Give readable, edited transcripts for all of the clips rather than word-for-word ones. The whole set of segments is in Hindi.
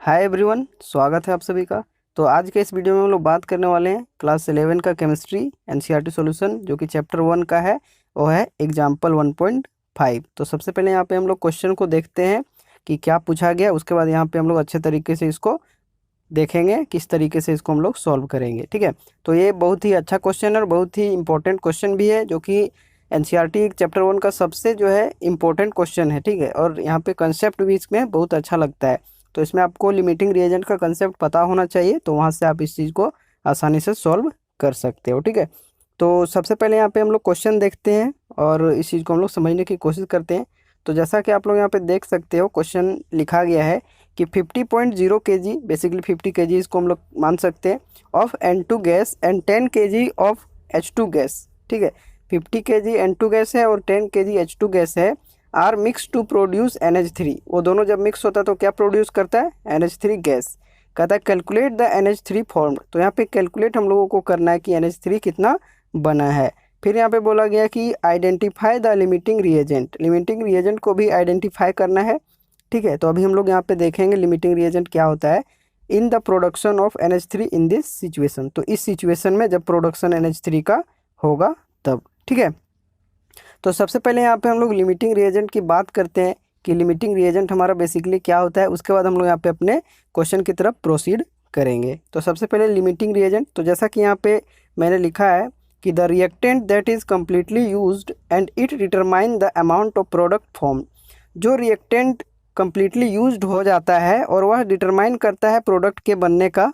हाय एवरीवन, स्वागत है आप सभी का। तो आज के इस वीडियो में हम लोग बात करने वाले हैं क्लास 11 का केमिस्ट्री एनसीईआरटी सॉल्यूशन जो कि चैप्टर 1 का है। वो है एग्जाम्पल 1.5। तो सबसे पहले यहाँ पे हम लोग क्वेश्चन को देखते हैं कि क्या पूछा गया। उसके बाद यहाँ पे हम लोग अच्छे तरीके से इसको देखेंगे किस तरीके से इसको हम लोग सॉल्व करेंगे। ठीक है, तो ये बहुत ही अच्छा क्वेश्चन है और बहुत ही इंपॉर्टेंट क्वेश्चन भी है जो कि एनसीईआरटी चैप्टर 1 का सबसे जो है इम्पोर्टेंट क्वेश्चन है। ठीक है, और यहाँ पे कंसेप्ट भी इसमें बहुत अच्छा लगता है। तो इसमें आपको लिमिटिंग रिएजेंट का कंसेप्ट पता होना चाहिए, तो वहाँ से आप इस चीज़ को आसानी से सॉल्व कर सकते हो। ठीक है, तो सबसे पहले यहाँ पे हम लोग क्वेश्चन देखते हैं और इस चीज़ को हम लोग समझने की कोशिश करते हैं। तो जैसा कि आप लोग यहाँ पे देख सकते हो, क्वेश्चन लिखा गया है कि 50.0 kg, बेसिकली 50 kg इसको हम लोग मान सकते हैं, of N2 gas and 10 kg of H2 gas. ठीक है, 50 kg N2 गैस है और 10 kg H2 गैस है, are mix to produce NH3। वो दोनों जब मिक्स होता है तो क्या प्रोड्यूस करता है? NH3 gas. कहता है कैलकुलेट द NH3 फॉर्म्ड। तो यहाँ पे कैलकुलेट हम लोगों को करना है कि NH3 कितना बना है। फिर यहाँ पे बोला गया कि identify the limiting reagent. Limiting reagent को भी आइडेंटिफाई करना है। ठीक है, तो अभी हम लोग यहाँ पे देखेंगे लिमिटिंग रिएजेंट क्या होता है। In the production of NH3 in this situation. तो इस सिचुएशन में जब प्रोडक्शन NH3 का होगा तब। ठीक है, तो सबसे पहले यहाँ पे हम लोग लिमिटिंग रिएजेंट की बात करते हैं कि लिमिटिंग रिएजेंट हमारा बेसिकली क्या होता है। उसके बाद हम लोग यहाँ पे अपने क्वेश्चन की तरफ प्रोसीड करेंगे। तो सबसे पहले लिमिटिंग रिएजेंट, तो जैसा कि यहाँ पे मैंने लिखा है कि the reactant that is completely used and it determine the amount of product form. जो रिएक्टेंट कम्प्लीटली यूज्ड हो जाता है और वह डिटरमाइन करता है प्रोडक्ट के बनने का।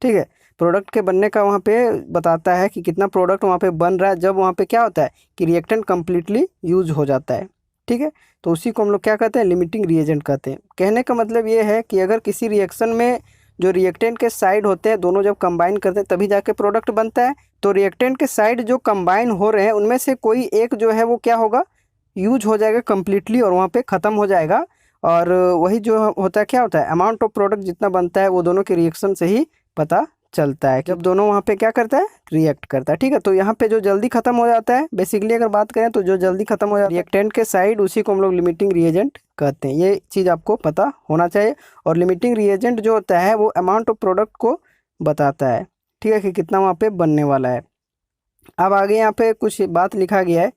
ठीक है, प्रोडक्ट के बनने का वहाँ पे बताता है कि कितना प्रोडक्ट वहाँ पे बन रहा है जब वहाँ पे क्या होता है कि रिएक्टेंट कम्प्लीटली यूज हो जाता है। ठीक है, तो उसी को हम लोग क्या कहते हैं? लिमिटिंग रिएजेंट कहते हैं। कहने का मतलब ये है कि अगर किसी रिएक्शन में जो रिएक्टेंट के साइड होते हैं दोनों जब कंबाइन करते हैं तभी जाके प्रोडक्ट बनता है। तो रिएक्टेंट के साइड जो कंबाइन हो रहे हैं उनमें से कोई एक जो है वो क्या होगा? यूज हो जाएगा कम्प्लीटली और वहाँ पे ख़त्म हो जाएगा। और वही जो होता है क्या होता है? अमाउंट ऑफ प्रोडक्ट जितना बनता है वो दोनों के रिएक्शन से ही पता चलता है जब दोनों वहाँ पे क्या करता है? रिएक्ट करता है। ठीक है, तो यहाँ पे जो जल्दी खत्म हो जाता है, बेसिकली अगर बात करें तो जो जल्दी खत्म हो जाता है रिएक्टेंट के साइड, उसी को हम लोग लिमिटिंग रिएजेंट कहते हैं। ये चीज़ आपको पता होना चाहिए। और लिमिटिंग रिएजेंट जो होता है वो अमाउंट ऑफ प्रोडक्ट को बताता है। ठीक है, कि कितना वहाँ पे बनने वाला है। अब आगे यहाँ पे कुछ बात लिखा गया है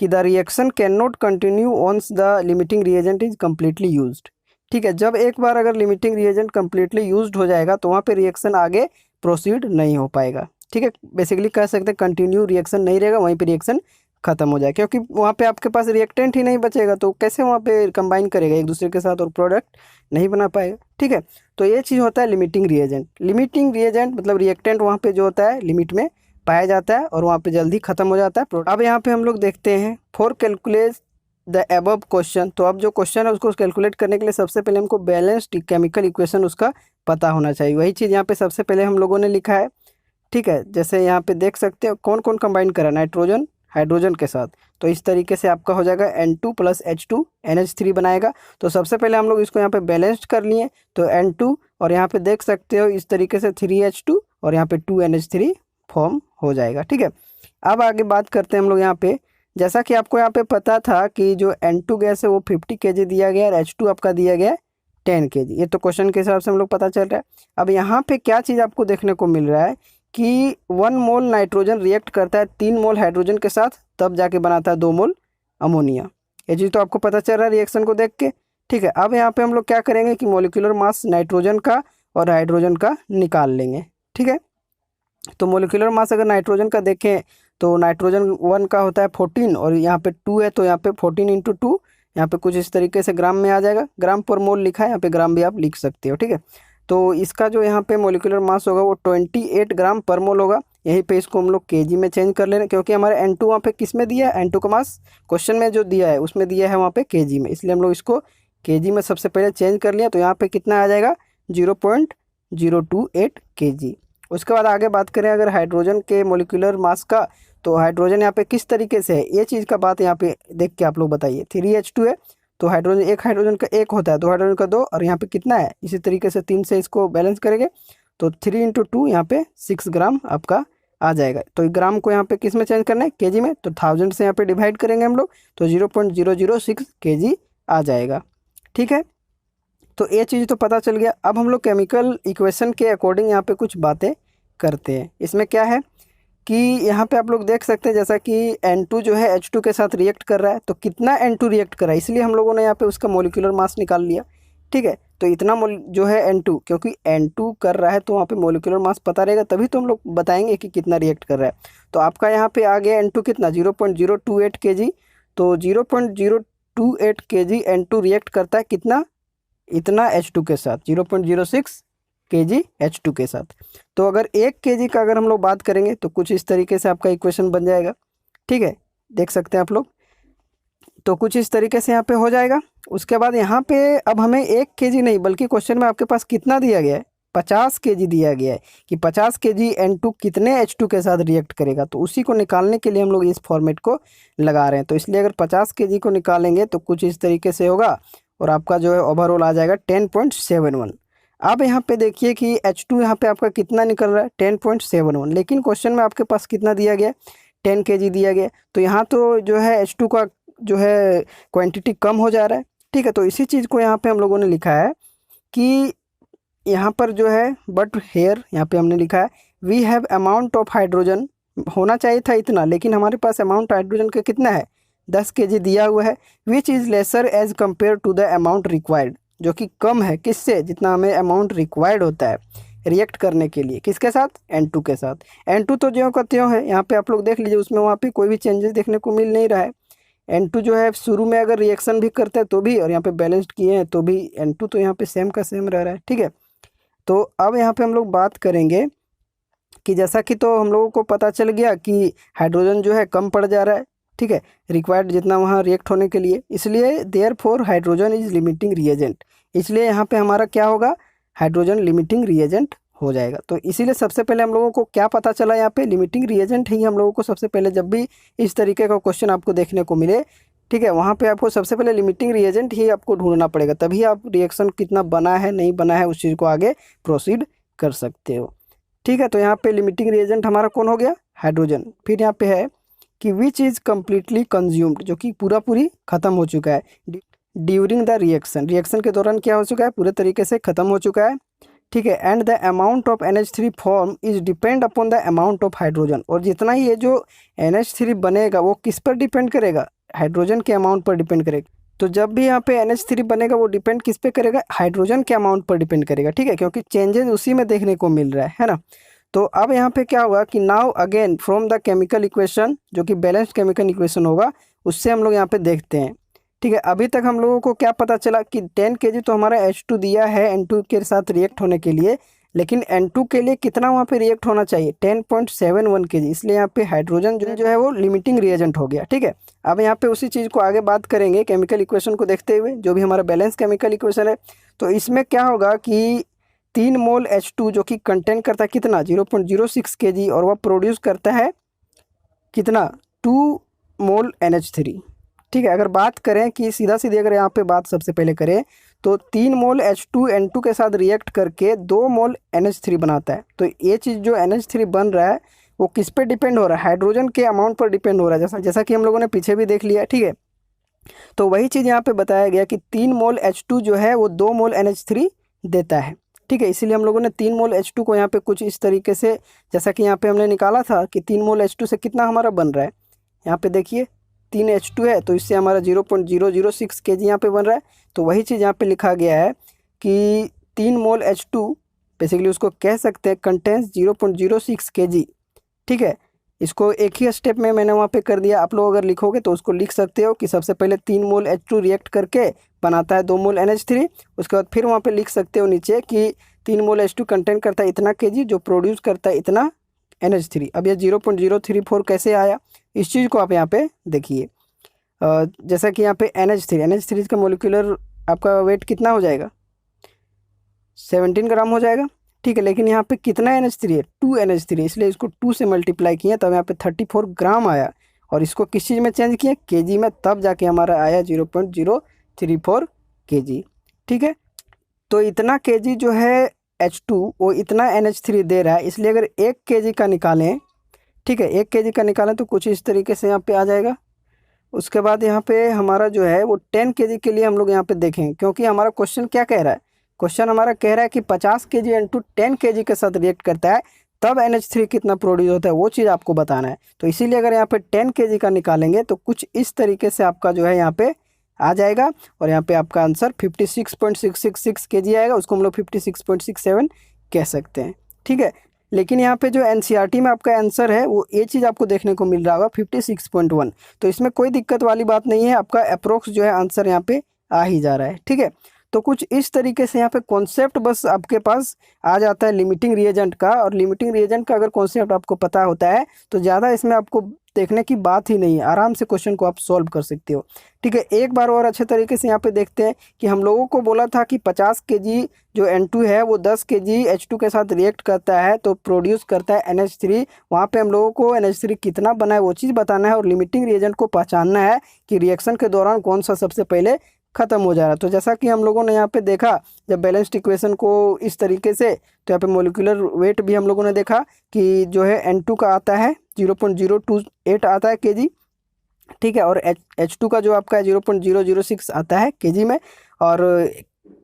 कि the reaction can not continue once the limiting reagent is completely used. ठीक है, जब एक बार अगर लिमिटिंग रिएजेंट कम्प्लीटली यूज्ड हो जाएगा तो वहाँ पे रिएक्शन आगे प्रोसीड नहीं हो पाएगा। ठीक है, बेसिकली कह सकते हैं कंटिन्यू रिएक्शन नहीं रहेगा, वहीं पे रिएक्शन खत्म हो जाए, क्योंकि वहाँ पे आपके पास रिएक्टेंट ही नहीं बचेगा तो कैसे वहाँ पे कंबाइन करेगा एक दूसरे के साथ और प्रोडक्ट नहीं बना पाएगा। ठीक है, तो ये चीज़ होता है लिमिटिंग रिएजेंट। लिमिटिंग रिएजेंट मतलब रिएक्टेंट वहाँ पे जो होता है लिमिट में पाया जाता है और वहाँ पे जल्दी खत्म हो जाता है। अब यहाँ पे हम लोग देखते हैं for calculate the above question. तो अब जो क्वेश्चन है उसको कैलकुलेट करने के लिए सबसे पहले हमको बैलेंस्ड केमिकल इक्वेशन उसका पता होना चाहिए। वही चीज़ यहाँ पे सबसे पहले हम लोगों ने लिखा है। ठीक है, जैसे यहाँ पे देख सकते हो कौन कौन कंबाइन करा, नाइट्रोजन हाइड्रोजन के साथ। तो इस तरीके से आपका हो जाएगा N2 + H2 NH3 बनाएगा। तो सबसे पहले हम लोग इसको यहाँ पे बैलेंस्ड कर लिए, तो N2 और यहाँ पे देख सकते हो इस तरीके से 3H2 और यहाँ पे 2NH3 फॉर्म हो जाएगा। ठीक है, अब आगे बात करते हैं हम लोग यहाँ पे। जैसा कि आपको यहाँ पे पता था कि जो N2 गैस है वो 50 kg दिया गया है, H2 आपका दिया गया है 10 kg। ये तो क्वेश्चन के हिसाब से हम लोग पता चल रहा है। अब यहाँ पे क्या चीज़ आपको देखने को मिल रहा है कि 1 मोल नाइट्रोजन रिएक्ट करता है 3 मोल हाइड्रोजन के साथ, तब जाके बनाता है 2 मोल अमोनिया। ये चीज़ तो आपको पता चल रहा है रिएक्शन को देख के। ठीक है, अब यहाँ पे हम लोग क्या करेंगे कि मोलिकुलर मास नाइट्रोजन का और हाइड्रोजन का निकाल लेंगे। ठीक है, तो मोलिकुलर मास अगर नाइट्रोजन का देखें तो नाइट्रोजन 1 का होता है 14 और यहाँ पे 2 है, तो यहाँ पे 14 × 2 यहाँ पे कुछ इस तरीके से ग्राम में आ जाएगा। ग्राम पर मोल लिखा है, यहाँ पे ग्राम भी आप लिख सकते हो। ठीक है, तो इसका जो यहाँ पे मोलिकुलर मास होगा वो 28 ग्राम पर मोल होगा। यहीं पे इसको हम लोग केजी में चेंज कर ले रहे हैं, क्योंकि हमारे N2 वहाँ पे किस में दिया है? N2 का मास क्वेश्चन में जो दिया है उसमें दिया है वहाँ पे केजी में, इसलिए हम लोग इसको केजी में सबसे पहले चेंज कर लिया। तो यहाँ पे कितना आ जाएगा? 0.028 kg। उसके बाद आगे बात करें अगर हाइड्रोजन के मोलिकुलर मास का, तो हाइड्रोजन यहाँ पे किस तरीके से है ये चीज़ का बात यहाँ पे देख के आप लोग बताइए। 3H2 है तो हाइड्रोजन एक हाइड्रोजन का एक होता है, 2 हाइड्रोजन का 2 और यहाँ पे कितना है? इसी तरीके से 3 से इसको बैलेंस करेंगे तो 3 × 2 यहाँ पे 6 ग्राम आपका आ जाएगा। तो ग्राम को यहाँ पे किस में चेंज करना है? केजी में। तो 1000 से यहाँ पे डिवाइड करेंगे हम लोग तो 0.006 kg आ जाएगा। ठीक है, तो ये चीज़ तो पता चल गया। अब हम लोग केमिकल इक्वेशन के अकॉर्डिंग यहाँ पे कुछ बातें करते हैं। इसमें क्या है कि यहाँ पे आप लोग देख सकते हैं जैसा कि N2 जो है H2 के साथ रिएक्ट कर रहा है, तो कितना N2 रिएक्ट कर रहा है, इसलिए हम लोगों ने यहाँ पे उसका मोलिकुलर मास निकाल लिया। ठीक है, तो इतना जो है N2, क्योंकि N2 कर रहा है तो वहाँ पे मोलिकुलर मास पता रहेगा, तभी तो हम लोग बताएंगे कि कितना रिएक्ट कर रहा है। तो आपका यहाँ पे आ गया N2 कितना 0.028 kg। तो 0.028 kg N2 रिएक्ट करता है कितना, इतना H2 के साथ 0.06 kg H2 के साथ। तो अगर 1 kg का अगर हम लोग बात करेंगे तो कुछ इस तरीके से आपका इक्वेशन बन जाएगा। ठीक है, देख सकते हैं आप लोग, तो कुछ इस तरीके से यहाँ पे हो जाएगा। उसके बाद यहाँ पे अब हमें 1 kg नहीं बल्कि क्वेश्चन में आपके पास कितना दिया गया है, 50 kg दिया गया है कि 50 kg N2 कितने H2 के साथ रिएक्ट करेगा। तो उसी को निकालने के लिए हम लोग इस फॉर्मेट को लगा रहे हैं। तो इसलिए अगर 50 kg को निकालेंगे तो कुछ इस तरीके से होगा और आपका जो है ओवरऑल आ जाएगा 10.71। अब यहाँ पे देखिए कि H2 यहाँ पे आपका कितना निकल रहा है 10.71, लेकिन क्वेश्चन में आपके पास कितना दिया गया 10 kg दिया गया। तो यहाँ तो जो है H2 का जो है क्वांटिटी कम हो जा रहा है। ठीक है, तो इसी चीज़ को यहाँ पे हम लोगों ने लिखा है कि यहाँ पर जो है बट हेयर यहाँ पे हमने लिखा है we have amount of hydrogen, होना चाहिए था इतना, लेकिन हमारे पास अमाउंट हाइड्रोजन का कितना है 10 kg दिया हुआ है, which is lesser as compare to the amount required, जो कि कम है किससे, जितना हमें अमाउंट रिक्वायर्ड होता है रिएक्ट करने के लिए, किसके साथ N2 के साथ। N2 तो ज्यों का त्यों है, यहाँ पे आप लोग देख लीजिए, उसमें वहाँ पे कोई भी चेंजेस देखने को मिल नहीं रहा है। N2 जो है शुरू में अगर रिएक्शन भी करता है तो भी, और यहाँ पे बैलेंस्ड किए हैं तो भी N2 तो यहाँ पे सेम का सेम रह रहा है। ठीक है, तो अब यहाँ पे हम लोग बात करेंगे कि जैसा कि तो हम लोगों को पता चल गया कि हाइड्रोजन जो है कम पड़ जा रहा है। ठीक है, रिक्वायर्ड जितना वहाँ रिएक्ट होने के लिए, इसलिए therefore hydrogen is limiting reagent, इसलिए यहाँ पे हमारा क्या होगा, हाइड्रोजन लिमिटिंग रिएजेंट हो जाएगा। तो इसीलिए सबसे पहले हम लोगों को क्या पता चला, यहाँ पे लिमिटिंग रिएजेंट ही हम लोगों को सबसे पहले, जब भी इस तरीके का क्वेश्चन आपको देखने को मिले, ठीक है, वहाँ पे आपको सबसे पहले लिमिटिंग रिएजेंट ही आपको ढूंढना पड़ेगा, तभी आप रिएक्शन कितना बना है नहीं बना है उस चीज़ को आगे प्रोसीड कर सकते हो। ठीक है, तो यहाँ पे लिमिटिंग रिएजेंट हमारा कौन हो गया, हाइड्रोजन। फिर यहाँ पे है कि विच इज़ कम्प्लीटली कंज्यूम्ड, जो कि पूरा पूरी ख़त्म हो चुका है ड्यूरिंग द रिएक्शन, रिएक्शन के दौरान क्या हो चुका है, पूरे तरीके से ख़त्म हो चुका है। ठीक है, and the amount of NH3 form is depend upon the amount of hydrogen, और जितना ही ये जो NH3 बनेगा वो किस पर डिपेंड करेगा, हाइड्रोजन के अमाउंट पर डिपेंड करेगा। तो जब भी यहाँ पे NH3 बनेगा वो डिपेंड किस पे करेगा, हाइड्रोजन के अमाउंट पर डिपेंड करेगा। ठीक है, क्योंकि चेंजेस उसी में देखने को मिल रहा है ना। तो अब यहाँ पे क्या होगा कि now again from the chemical equation, जो कि बैलेंस्ड केमिकल इक्वेशन होगा, उससे हम लोग यहाँ पे देखते हैं। ठीक है, अभी तक हम लोगों को क्या पता चला कि 10 kg तो हमारा H2 दिया है N2 के साथ रिएक्ट होने के लिए, लेकिन N2 के लिए कितना वहाँ पे रिएक्ट होना चाहिए 10.71 kg, इसलिए यहाँ पे हाइड्रोजन जो है वो लिमिटिंग रिएजेंट हो गया। ठीक है, अब यहाँ पे उसी चीज़ को आगे बात करेंगे केमिकल इक्वेशन को देखते हुए, जो भी हमारा बैलेंस केमिकल इक्वेशन है। तो इसमें क्या होगा कि 3 मोल H2 जो कि कंटेन करता है कितना 0.06 kg, और वह प्रोड्यूस करता है कितना 2 मोल NH3। ठीक है, अगर बात करें कि सीधा सीधी अगर यहाँ पे बात सबसे पहले करें तो 3 मोल H2 N2 के साथ रिएक्ट करके 2 मोल NH3 बनाता है। तो ये चीज़ जो NH3 बन रहा है वो किस पे डिपेंड हो रहा है, हाइड्रोजन के अमाउंट पर डिपेंड हो रहा है, जैसा कि हम लोगों ने पीछे भी देख लिया। ठीक है, तो वही चीज़ यहाँ पे बताया गया कि 3 मोल H2 जो है वो 2 मोल NH3 देता है। ठीक है, इसीलिए हम लोगों ने 3 मोल H2 को यहाँ पे कुछ इस तरीके से, जैसा कि यहाँ पे हमने निकाला था कि 3 मोल H2 से कितना हमारा बन रहा है, यहाँ पे देखिए 3 H2 है तो इससे हमारा 0.006 kg यहाँ पे बन रहा है। तो वही चीज़ यहाँ पे लिखा गया है कि 3 मोल H2 बेसिकली उसको कह सकते हैं कंटेंस 0.06 kg। ठीक है, इसको एक ही स्टेप में मैंने वहाँ पे कर दिया, आप लोग अगर लिखोगे तो उसको लिख सकते हो कि सबसे पहले 3 मोल H2 रिएक्ट करके बनाता है 2 मोल NH3, उसके बाद फिर वहाँ पे लिख सकते हो नीचे कि 3 मोल H2 कंटेन करता है इतना kg, जो प्रोड्यूस करता है इतना NH3। अब ये 0.034 कैसे आया, इस चीज़ को आप यहाँ पे देखिए। जैसा कि यहाँ पे NH3 का मोलिकुलर आपका वेट कितना हो जाएगा 17 ग्राम हो जाएगा। ठीक है, लेकिन यहाँ पे कितना NH3 है 2 NH3, इसलिए इसको 2 से मल्टीप्लाई किया तब यहाँ पे 34 ग्राम आया, और इसको किस चीज़ में चेंज किया kg में, तब जाके हमारा आया 0.034 kg। ठीक है, तो इतना kg जो है H2 वो इतना NH3 दे रहा है, इसलिए अगर 1 kg का निकालें, ठीक है 1 kg का निकालें तो कुछ इस तरीके से यहाँ पे आ जाएगा। उसके बाद यहाँ पे हमारा जो है वो 10 kg के लिए हम लोग यहाँ पे देखें, क्योंकि हमारा क्वेश्चन क्या कह रहा है क्वेश्चन हमारा कह रहा है कि 50 kg इंटू 10 kg के साथ रिएक्ट करता है तब NH3 कितना प्रोड्यूस होता है, वो चीज़ आपको बताना है। तो इसीलिए अगर यहाँ पे 10 kg का निकालेंगे तो कुछ इस तरीके से आपका जो है यहाँ पे आ जाएगा और यहाँ पे आपका आंसर 56.666 kg आएगा। उसको हम लोग 56.67 कह सकते हैं, ठीक है। लेकिन यहाँ पे जो NCERT में आपका आंसर है वो ये चीज़ आपको देखने को मिल रहा होगा 56.1। तो इसमें कोई दिक्कत वाली बात नहीं है, आपका अप्रोक्स जो है आंसर यहाँ पे आ ही जा रहा है, ठीक है। तो कुछ इस तरीके से यहाँ पे कॉन्सेप्ट बस आपके पास आ जाता है लिमिटिंग रिएजेंट का, और लिमिटिंग रिएजेंट का अगर कॉन्सेप्ट आपको पता होता है तो ज़्यादा इसमें आपको देखने की बात ही नहीं है, आराम से क्वेश्चन को आप सॉल्व कर सकते हो, ठीक है। एक बार और अच्छे तरीके से यहाँ पे देखते हैं कि हम लोगों को बोला था कि 50 kg जो N2 है वो 10 kg H2 के साथ रिएक्ट करता है तो प्रोड्यूस करता है NH3। वहाँ पे हम लोगों को NH3 कितना बना है वो चीज़ बताना है और लिमिटिंग रिएजेंट को पहचानना है कि रिएक्शन के दौरान कौन सा सबसे पहले ख़त्म हो जा रहा है। तो जैसा कि हम लोगों ने यहाँ पे देखा जब बैलेंस्ड इक्वेशन को इस तरीके से, तो यहाँ पे मोलिकुलर वेट भी हम लोगों ने देखा कि जो है N2 का आता है 0.028 आता है kg, ठीक है, और H2 का जो आपका 0.006 आता है kg में। और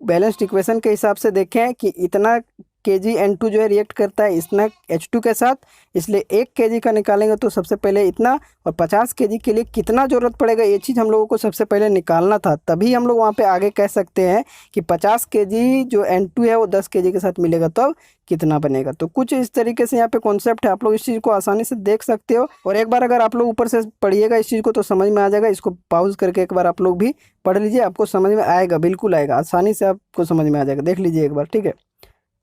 बैलेंस्ड इक्वेशन के हिसाब से देखें कि इतना kg N2 जो है रिएक्ट करता है इतना H2 के साथ, इसलिए 1 kg का निकालेंगे तो सबसे पहले इतना, और 50 kg के लिए कितना ज़रूरत पड़ेगा ये चीज़ हम लोगों को सबसे पहले निकालना था। तभी हम लोग वहाँ पे आगे कह सकते हैं कि 50 kg जो N2 है वो 10 kg के साथ मिलेगा तो कितना बनेगा। तो कुछ इस तरीके से यहाँ पे कॉन्सेप्ट है, आप लोग इस चीज़ को आसानी से देख सकते हो। और एक बार अगर आप लोग ऊपर से पढ़िएगा इस चीज़ को तो समझ में आ जाएगा। इसको पॉज करके एक बार आप लोग भी पढ़ लीजिए, आपको समझ में आएगा, बिल्कुल आएगा, आसानी से आपको समझ में आ जाएगा। देख लीजिए एक बार, ठीक है।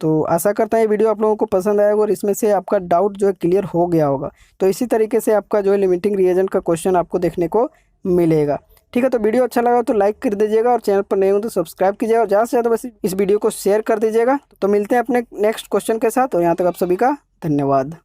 तो आशा करता है ये वीडियो आप लोगों को पसंद आएगा और इसमें से आपका डाउट जो है क्लियर हो गया होगा। तो इसी तरीके से आपका जो है लिमिटिंग रिएजेंट का क्वेश्चन आपको देखने को मिलेगा, ठीक है। तो वीडियो अच्छा लगा तो लाइक कर दीजिएगा और चैनल पर नए हो तो सब्सक्राइब कीजिएगा और ज़्यादा से ज़्यादा बस इस वीडियो को शेयर कर दीजिएगा। तो मिलते हैं अपने नेक्स्ट क्वेश्चन के साथ, और यहाँ तक आप सभी का धन्यवाद।